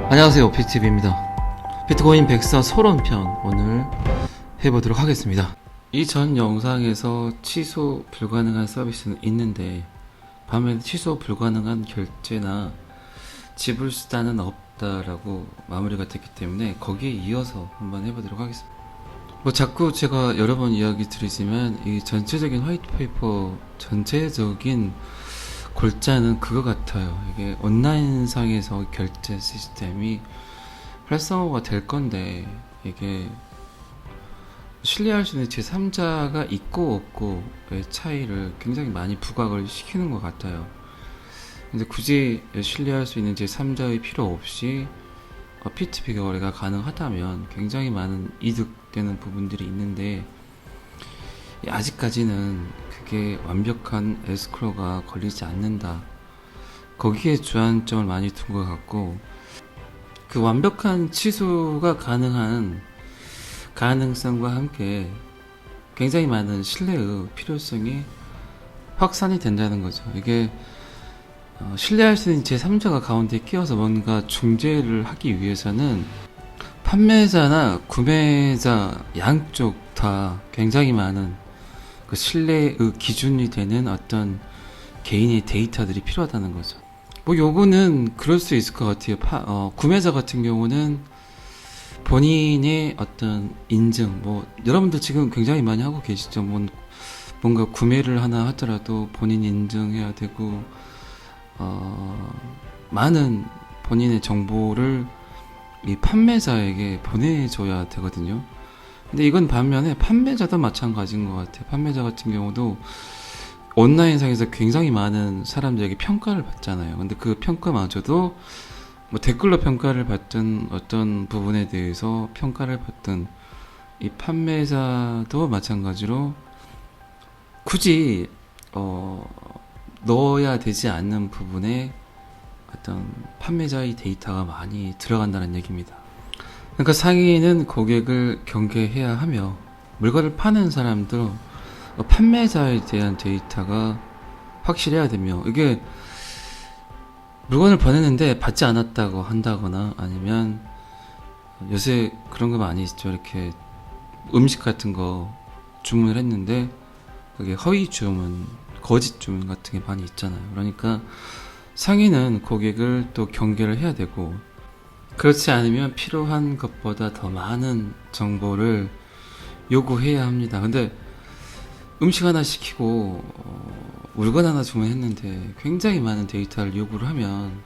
안녕하세요, 피티비입니다. 비트코인 백서 소론편 오늘 해보도록 하겠습니다. 이 전 영상에서 취소 불가능한 서비스는 있는데 반면에 취소 불가능한 결제나 지불 수단은 없다라고 마무리가 됐기 때문에 거기에 이어서 한번 해보도록 하겠습니다. 자꾸 제가 여러 번 이야기 드리지만 이 전체적인 화이트페이퍼 전체적인 골자는 그거 같아요. 이게 온라인상에서 결제 시스템이 활성화가 될 건데 이게 신뢰할 수 있는 제3자가 있고 없고의 차이를 굉장히 많이 부각을 시키는 것 같아요. 근데 굳이 신뢰할 수 있는 제3자의 필요 없이 P2P 거래가 가능하다면 굉장히 많은 이득되는 부분들이 있는데 아직까지는 그게 완벽한 에스크로가 걸리지 않는다. 거기에 주안점을 많이 둔 것 같고 그 완벽한 취소가 가능한 가능성과 함께 굉장히 많은 신뢰의 필요성이 확산이 된다는 거죠. 이게 신뢰할 수 있는 제3자가 가운데 끼어서 뭔가 중재를 하기 위해서는 판매자나 구매자 양쪽 다 굉장히 많은 그 신뢰의 기준이 되는 어떤 개인의 데이터들이 필요하다는 거죠. 요거는 그럴 수 있을 것 같아요. 구매자 같은 경우는 본인의 어떤 인증, 여러분들 지금 굉장히 많이 하고 계시죠. 뭔가 구매를 하나 하더라도 본인 인증해야 되고, 많은 본인의 정보를 이 판매자에게 보내줘야 되거든요. 근데 이건 반면에 판매자도 마찬가지인 것 같아요. 판매자 같은 경우도 온라인상에서 굉장히 많은 사람들에게 평가를 받잖아요. 근데 그 평가마저도 댓글로 평가를 받든 어떤 부분에 대해서 평가를 받든 이 판매자도 마찬가지로 굳이 넣어야 되지 않는 부분에 어떤 판매자의 데이터가 많이 들어간다는 얘기입니다. 그러니까 상인은 고객을 경계해야 하며 물건을 파는 사람도 판매자에 대한 데이터가 확실해야 되며 이게 물건을 보냈는데 받지 않았다고 한다거나 아니면 요새 그런 거 많이 있죠. 이렇게 음식 같은 거 주문을 했는데 그게 허위 주문, 거짓 주문 같은 게 많이 있잖아요. 그러니까 상인은 고객을 또 경계를 해야 되고 그렇지 않으면 필요한 것보다 더 많은 정보를 요구해야 합니다. 근데 음식 하나 시키고 물건 하나 주문했는데 굉장히 많은 데이터를 요구를 하면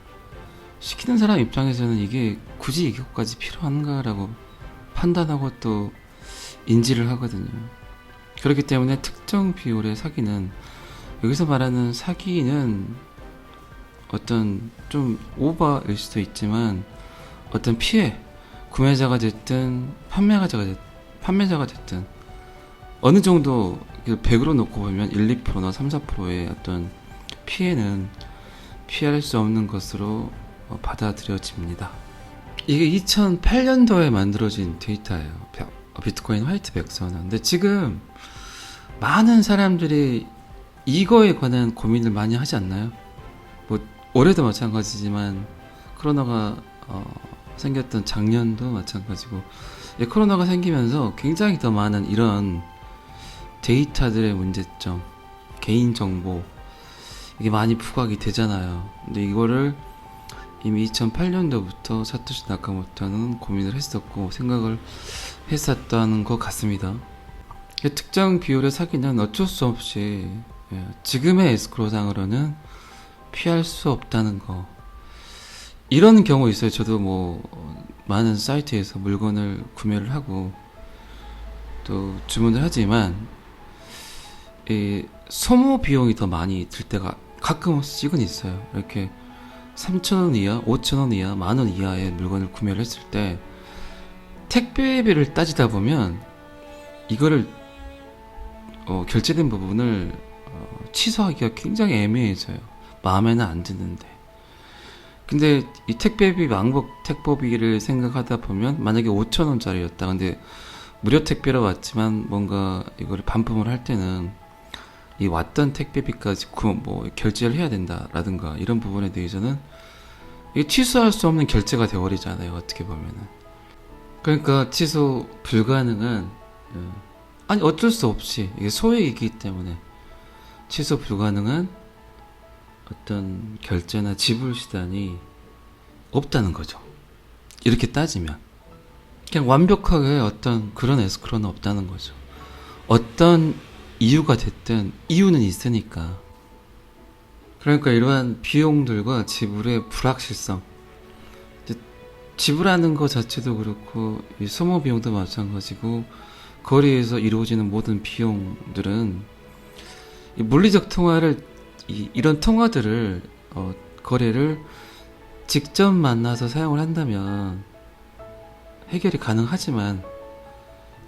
시키는 사람 입장에서는 이게 굳이 이것까지 필요한가라고 판단하고 또 인지를 하거든요. 그렇기 때문에 특정 비율의 사기는 여기서 말하는 사기는 어떤 좀 오버일 수도 있지만 어떤 피해, 구매자가 됐든 판매자가 됐든 어느 정도 100으로 놓고 보면 1, 2%나 3, 4%의 어떤 피해는 피할 수 없는 것으로 받아들여집니다. 이게 2008년도에 만들어진 데이터예요. 비트코인 화이트 백서는. 근데 지금 많은 사람들이 이거에 관한 고민을 많이 하지 않나요? 올해도 마찬가지지만 코로나가 생겼던 작년도 마찬가지고 코로나가 생기면서 굉장히 더 많은 이런 데이터들의 문제점, 개인정보 이게 많이 부각이 되잖아요. 근데 이거를 이미 2008년도부터 사토시 나카모토는 고민을 했었고 생각을 했었다는 것 같습니다. 특정 비율의 사기는 어쩔 수 없이 지금의 에스크로상으로는 피할 수 없다는 거. 이런 경우 있어요. 저도 많은 사이트에서 물건을 구매를 하고 또 주문을 하지만 이 소모 비용이 더 많이 들 때가 가끔씩은 있어요. 이렇게 3,000원 이하, 5,000원 이하, 10,000원 이하의 물건을 구매를 했을 때 택배비를 따지다 보면 이거를 결제된 부분을 취소하기가 굉장히 애매해져요. 마음에는 안 드는데. 근데 이 택배비 왕복 택배비를 생각하다 보면 만약에 5,000원짜리였다. 근데 무료 택배로 왔지만 뭔가 이거를 반품을 할 때는 이 왔던 택배비까지 결제를 해야 된다라든가 이런 부분에 대해서는 이게 취소할 수 없는 결제가 되어버리잖아요. 어떻게 보면은. 그러니까 취소 불가능한 아니 어쩔 수 없이 이게 소액이기 때문에 취소 불가능한 어떤 결제나 지불 수단이 없다는 거죠. 이렇게 따지면 그냥 완벽하게 어떤 그런 에스크로는 없다는 거죠. 어떤 이유가 됐든 이유는 있으니까. 그러니까 이러한 비용들과 지불의 불확실성, 지불하는 것 자체도 그렇고 이 소모 비용도 마찬가지고 거래에서 이루어지는 모든 비용들은 이 물리적 통화를 이런 통화들을 거래를 직접 만나서 사용을 한다면 해결이 가능하지만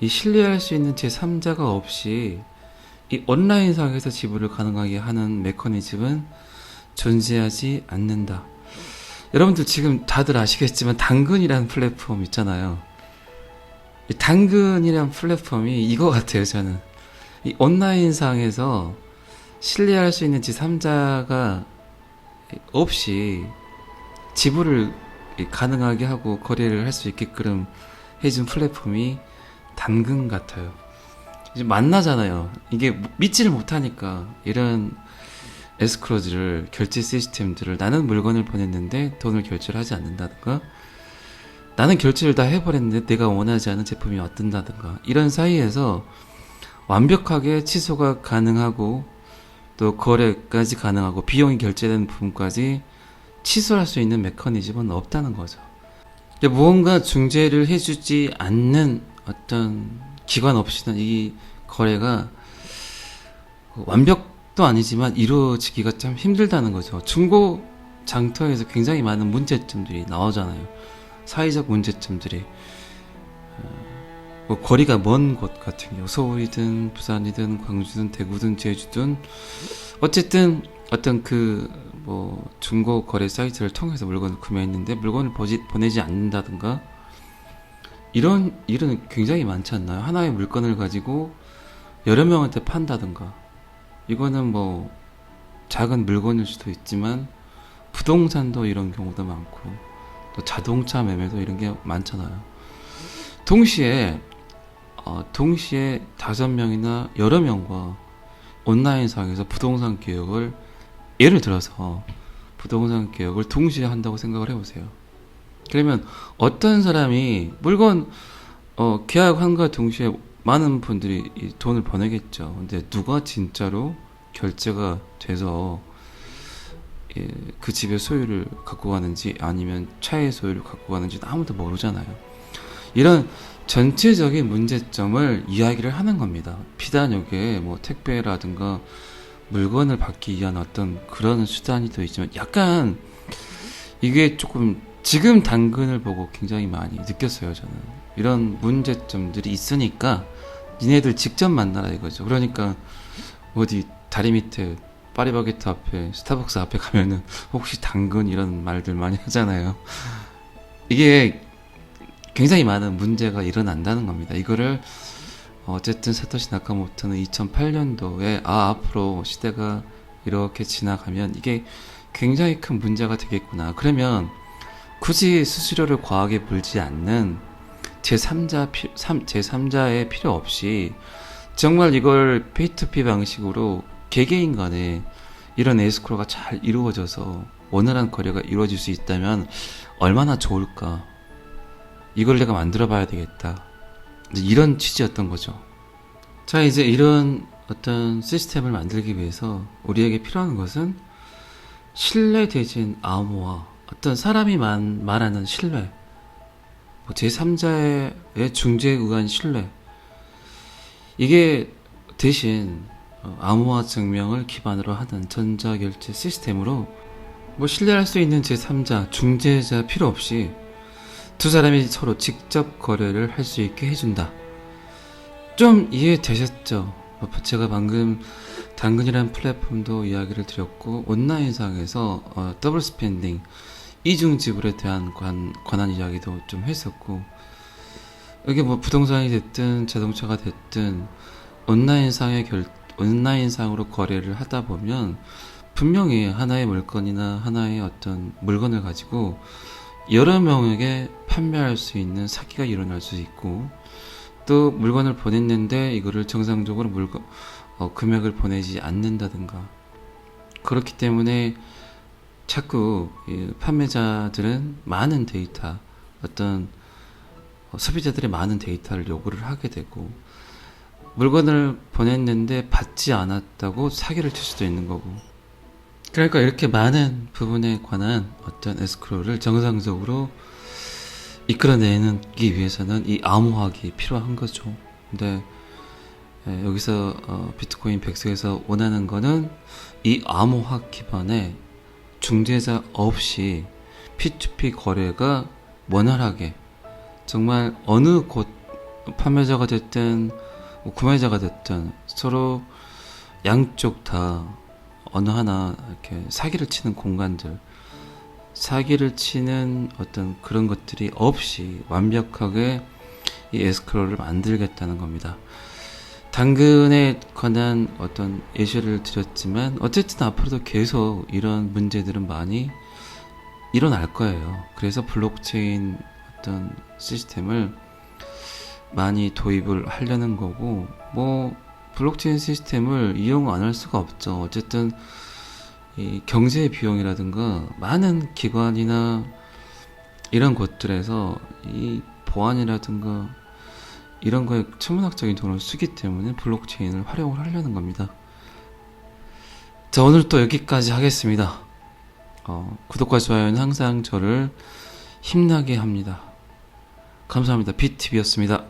이 신뢰할 수 있는 제3자가 없이 이 온라인상에서 지불을 가능하게 하는 메커니즘은 존재하지 않는다. 여러분들 지금 다들 아시겠지만 당근이라는 플랫폼 있잖아요. 이 당근이라는 플랫폼이 이거 같아요. 저는 이 온라인상에서 신뢰할 수 있는 제3자가 없이 지불을 가능하게 하고 거래를 할 수 있게끔 해준 플랫폼이 당근 같아요. 이제 만나잖아요. 이게 믿지를 못하니까 이런 에스크로즈를 결제 시스템들을 나는 물건을 보냈는데 돈을 결제를 하지 않는다든가 나는 결제를 다 해버렸는데 내가 원하지 않은 제품이 왔든다든가 이런 사이에서 완벽하게 취소가 가능하고 또 거래까지 가능하고 비용이 결제되는 부분까지 취소할 수 있는 메커니즘은 없다는 거죠. 무언가 중재를 해주지 않는 어떤 기관 없이는 이 거래가 완벽도 아니지만 이루어지기가 참 힘들다는 거죠. 중고 장터에서 굉장히 많은 문제점들이 나오잖아요. 사회적 문제점들이 뭐 거리가 먼 곳 같은 경우 서울이든 부산이든 광주든 대구든 제주든 어쨌든 어떤 뭐 중고 거래 사이트를 통해서 물건을 구매했는데 물건을 보내지 않는다든가 이런 일은 굉장히 많지 않나요? 하나의 물건을 가지고 여러 명한테 판다든가 이거는 뭐 작은 물건일 수도 있지만 부동산도 이런 경우도 많고 또 자동차 매매도 이런 게 많잖아요. 동시에 5명이나 여러 명과 온라인상에서 부동산 계약을 예를 들어서 부동산 계약을 동시에 한다고 생각을 해보세요. 그러면 어떤 사람이 물건 계약한과 동시에 많은 분들이 이 돈을 보내겠죠. 근데 누가 진짜로 결제가 돼서 그 집의 소유를 갖고 가는지 아니면 차의 소유를 갖고 가는지 아무도 모르잖아요. 이런 전체적인 문제점을 이야기를 하는 겁니다. 비단 여기에 뭐 택배라든가 물건을 받기 위한 어떤 그런 수단이 더 있지만 약간 이게 조금 지금 당근을 보고 굉장히 많이 느꼈어요. 저는 이런 문제점들이 있으니까 니네들 직접 만나라 이거죠. 그러니까 어디 다리 밑에 파리바게트 앞에 스타벅스 앞에 가면은 혹시 당근 이런 말들 많이 하잖아요. 이게 굉장히 많은 문제가 일어난다는 겁니다. 이거를 어쨌든 사토시 나카모토는 2008년도에 앞으로 시대가 이렇게 지나가면 이게 굉장히 큰 문제가 되겠구나. 그러면 굳이 수수료를 과하게 물지 않는 제3자의 필요 없이 정말 이걸 페이투피 방식으로 개개인 간에 이런 에스크로가 잘 이루어져서 원활한 거래가 이루어질 수 있다면 얼마나 좋을까. 이걸 내가 만들어 봐야 되겠다. 이런 취지였던 거죠. 자, 이제 이런 어떤 시스템을 만들기 위해서 우리에게 필요한 것은 신뢰 대신 암호화. 어떤 사람이 말하는 신뢰. 제3자의 중재에 의한 신뢰. 이게 대신 암호화 증명을 기반으로 하는 전자결제 시스템으로 신뢰할 수 있는 제3자, 중재자 필요 없이 두 사람이 서로 직접 거래를 할 수 있게 해준다. 좀 이해되셨죠? 제가 방금 당근이라는 플랫폼도 이야기를 드렸고 온라인상에서 더블 스펜딩 이중 지불에 대한 관한 이야기도 좀 했었고 이게 뭐 부동산이 됐든 자동차가 됐든 온라인상으로 거래를 하다 보면 분명히 하나의 물건이나 하나의 어떤 물건을 가지고 여러 명에게 판매할 수 있는 사기가 일어날 수 있고, 또 물건을 보냈는데 이거를 정상적으로 금액을 보내지 않는다든가. 그렇기 때문에 자꾸 이 판매자들은 많은 데이터, 어떤 소비자들의 많은 데이터를 요구를 하게 되고, 물건을 보냈는데 받지 않았다고 사기를 칠 수도 있는 거고. 그러니까 이렇게 많은 부분에 관한 어떤 에스크로를 정상적으로 이끌어내기 위해서는 이 암호화가 필요한 거죠. 근데 여기서 비트코인 백스에서 원하는 거는 이 암호화 기반의 중재자 없이 P2P 거래가 원활하게, 정말 어느 곳 판매자가 됐든 구매자가 됐든 서로 양쪽 다 어느 하나 이렇게 사기를 치는 공간들, 사기를 치는 어떤 그런 것들이 없이 완벽하게 이 에스크로를 만들겠다는 겁니다. 당근에 관한 어떤 예시를 드렸지만 어쨌든 앞으로도 계속 이런 문제들은 많이 일어날 거예요. 그래서 블록체인 어떤 시스템을 많이 도입을 하려는 거고, 뭐 블록체인 시스템을 이용 안 할 수가 없죠. 어쨌든 이 경제 비용이라든가 많은 기관이나 이런 곳들에서 이 보안이라든가 이런 거에 천문학적인 돈을 쓰기 때문에 블록체인을 활용을 하려는 겁니다. 자, 오늘 또 여기까지 하겠습니다. 구독과 좋아요는 항상 저를 힘나게 합니다. 감사합니다. BTV였습니다.